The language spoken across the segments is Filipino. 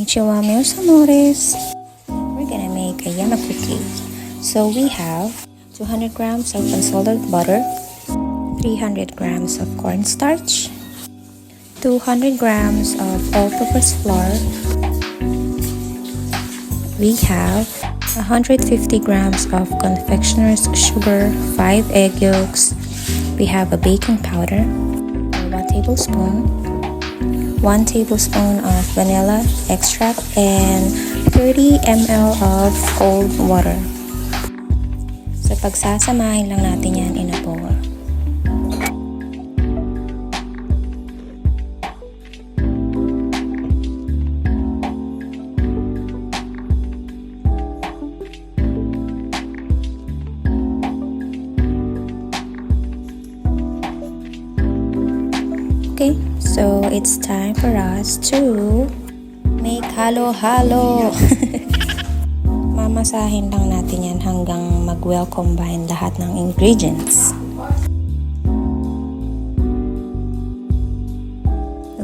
Konnichiwa, meus amores. We're gonna make a yama cookie. So we have 200 grams of unsalted butter, 300 grams of cornstarch, 200 grams of all-purpose flour. We have 150 grams of confectioner's sugar, 5 egg yolks. We have a baking powder, 1 tablespoon, 1 tablespoon of vanilla extract, and 30 ml of cold water. So pagsasamahin lang natin yan in a bowl. Okay, so it's time for us to make halo-halo. Mamasahin lang natin yan hanggang mag-well combine lahat ng ingredients.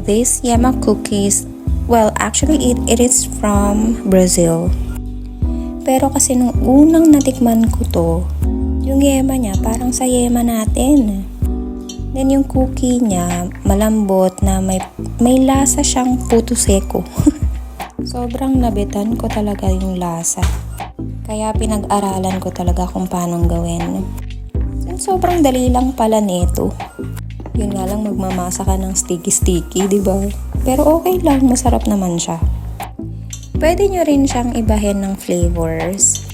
These yama cookies, well, actually it is from Brazil. Pero kasi nung unang natikman ko to, yung yema niya parang sa yema natin. Then yung cookie niya, malambot na may lasa siyang puto seko. Sobrang nabitan ko talaga yung lasa. Kaya pinag-aralan ko talaga kung paano gawin. And sobrang dali lang pala nito. Yun nga lang, magmamasa ka ng sticky-sticky, diba? Pero okay lang, masarap naman siya. Pwede nyo rin siyang ibahin ng flavors.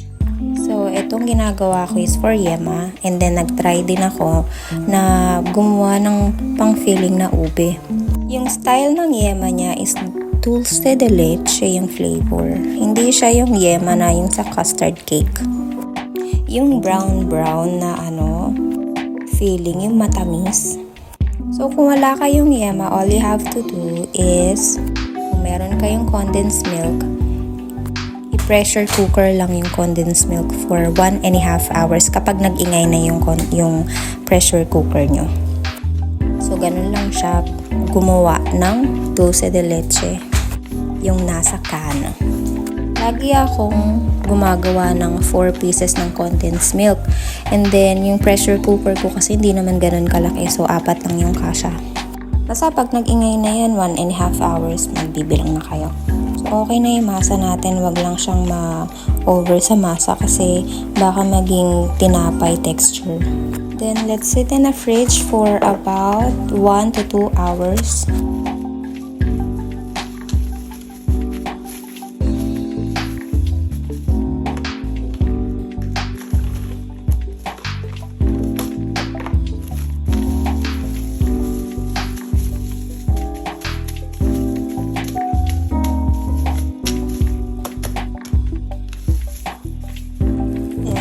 So, itong ginagawa ko is for yema. And then, nag-try din ako na gumawa ng pang-filling na ube. Yung style ng yema niya is dulce de leche yung flavor. Hindi siya yung yema na yung sa custard cake. Yung brown na filling, yung matamis. So, kung wala kayong yema, all you have to do is, kung meron kayong condensed milk, pressure cooker lang yung condensed milk for 1.5 hours kapag nag-ingay na yung pressure cooker nyo. So, ganun lang siya gumawa ng dulce de leche, yung nasa can. Lagi akong gumagawa ng 4 pieces ng condensed milk. And then, yung pressure cooker ko kasi hindi naman ganun kalaki. So, 4 lang yung kasya. Basta pag nag-ingay na yan, 1.5 hours, magbibilang na kayo. So, okay na yung masa natin. Wag lang siyang ma-over sa masa kasi baka maging tinapay texture. Then, let's sit in the fridge for about 1 to 2 hours.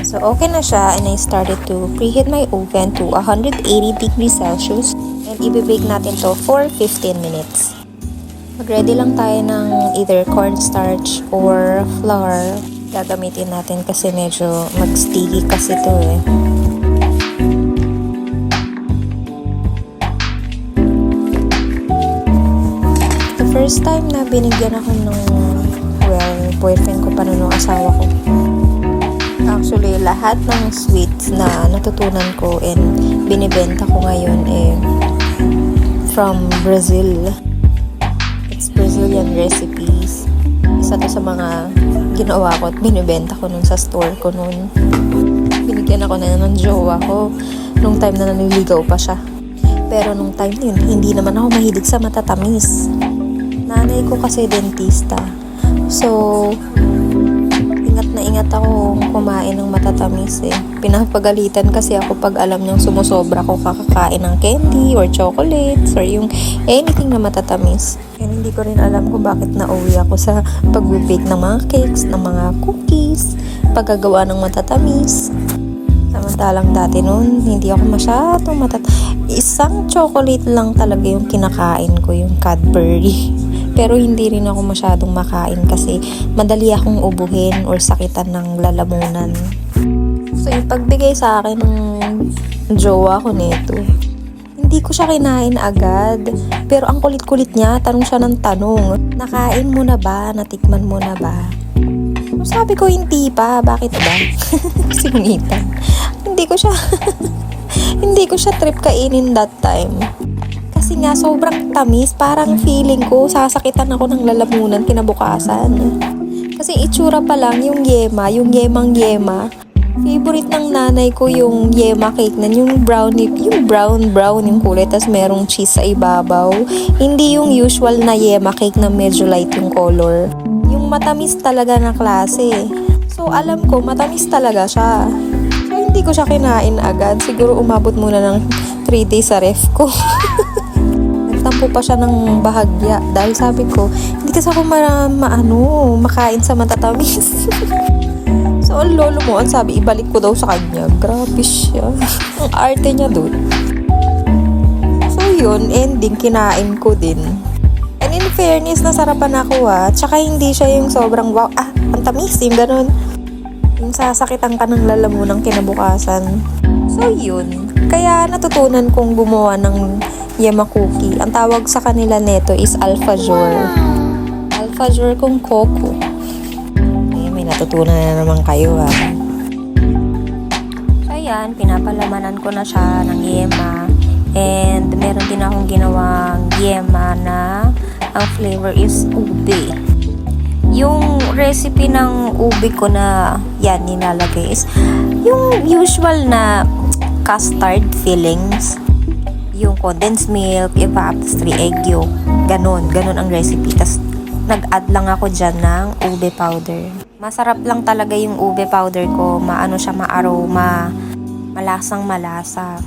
So, okay na siya, and I started to preheat my oven to 180 degrees Celsius and ibibake natin to for 15 minutes. Mag-ready lang tayo ng either cornstarch or flour. Gagamitin natin kasi medyo mag-sticky kasi to eh. The first time na binigyan ako ng, boyfriend ko pa nung asawa ko. Actually, lahat ng sweets na natutunan ko and binibenta ko ngayon from Brazil. It's Brazilian recipes. Isa to sa mga ginawa ko at binibenta ko nun sa store ko nun. Binigyan ako na ng jowa ko nung time na naniligaw pa siya. Pero nung time na yun, hindi naman ako mahilig sa matatamis. Nanay ko kasi dentista. So, ingat ako kumain ng matatamis eh. Pinapagalitan kasi ako pag alam niyang sumusobra ko kakakain ng candy or chocolates or yung anything na matatamis. And hindi ko rin alam kung bakit nauwi ako sa pag-bake ng mga cakes, ng mga cookies, paggagawa ng matatamis. Samantalang dati noon, hindi ako masyadong isang chocolate lang talaga yung kinakain ko, yung Cadbury. Pero hindi rin ako masyadong makain kasi madali akong ubuhin or sakitan ng lalamunan. So, yung pagbigay sa akin ng jowa ko nito, Hindi ko siya kinain agad. Pero ang kulit-kulit niya, tanong siya ng tanong. Nakain mo na ba? Natikman mo na ba? Sabi ko, hindi pa. Bakit ba? Sinungitan. Hindi ko siya hindi ko siya trip kainin that time. Kasi nga, sobrang tamis. Parang feeling ko, sasakitan ako ng lalamunan kinabukasan. Kasi itsura pa lang, yung yema, yung yemang-yema. Favorite ng nanay ko yung yema cake na yung brownie, yung brown yung kulay, tas merong cheese sa ibabaw. Hindi yung usual na yema cake na medyo light yung color. Yung matamis talaga na klase. So alam ko, matamis talaga siya. So hindi ko siya kinain agad. Siguro umabot muna ng 3 days sa ref ko. Nagtampo pa siya ng bahagya. Dahil sabi ko, hindi kasi ako makain sa matatamis. So, ang lolo mo, ang sabi, ibalik ko daw sa kanya. Grabe siya. Ang arte niya doon. So, yun, ending, kinain ko din. And in fairness, nasarapan ako Tsaka hindi siya yung sobrang wow. Ang tamis, yung ganun. Yung sasakitan ka ng lalamunang kinabukasan. So, yun. Kaya natutunan kong gumawa ng yema cookie. Ang tawag sa kanila neto is alfajor. Alfajor kung coco. Natutunan na naman kayo So, ayan, pinapalamanan ko na siya ng yema. And meron din akong ginawang yema na ang flavor is ube. Yung recipe ng ube ko na yan nilalagay is yung usual na custard fillings. Yung condensed milk, evaporated 3 egg yolk. Ganon ang recipe. Tas nag-add lang ako dyan ng ube powder. Masarap lang talaga yung ube powder ko. Maano siya, ma-aroma. Malasang malasa.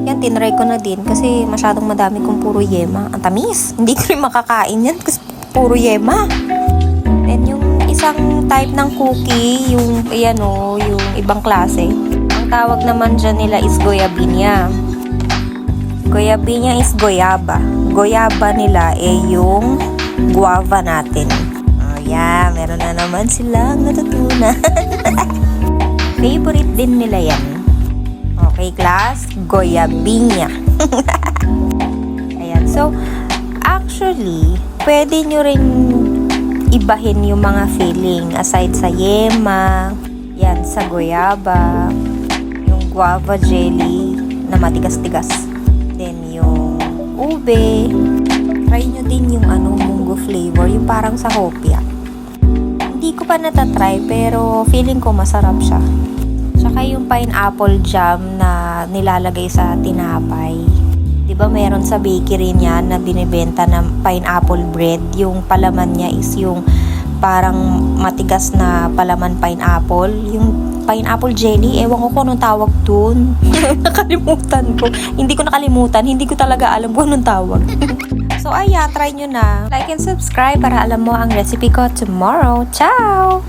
Yan, tinry ko na din kasi masyadong madami kong puro yema. Ang tamis. Hindi ko rin makakain yan kasi puro yema. Then yung isang type ng cookie, yung yung ibang klase. Ang tawag naman dyan nila is goyabinya. Goyabinya is goyaba. Goyaba nila yung guava natin. Yeah, meron na naman silang natutunan. Favorite din nila yan. Okay, class? Goyabinya. Ayan. So, actually, pwede nyo rin ibahin yung mga filling. Aside sa yema, yan, sa goyaba, yung guava jelly na matigas-tigas. Then, yung ube. Try nyo din yung munggo flavor, yung parang sa hopia. Hindi ko pa natatry pero feeling ko masarap siya. Tsaka yung pineapple jam na nilalagay sa tinapay. 'Di ba meron sa bakery niya na binibenta ng pineapple bread. Yung palaman niya is yung parang matigas na palaman pineapple. Yung pineapple jelly, ewan ko kung anong tawag dun. Nakalimutan ko. Hindi ko nakalimutan. Hindi ko talaga alam kung anong tawag. So, ayan, try nyo na. Like and subscribe para alam mo ang recipe ko tomorrow. Ciao!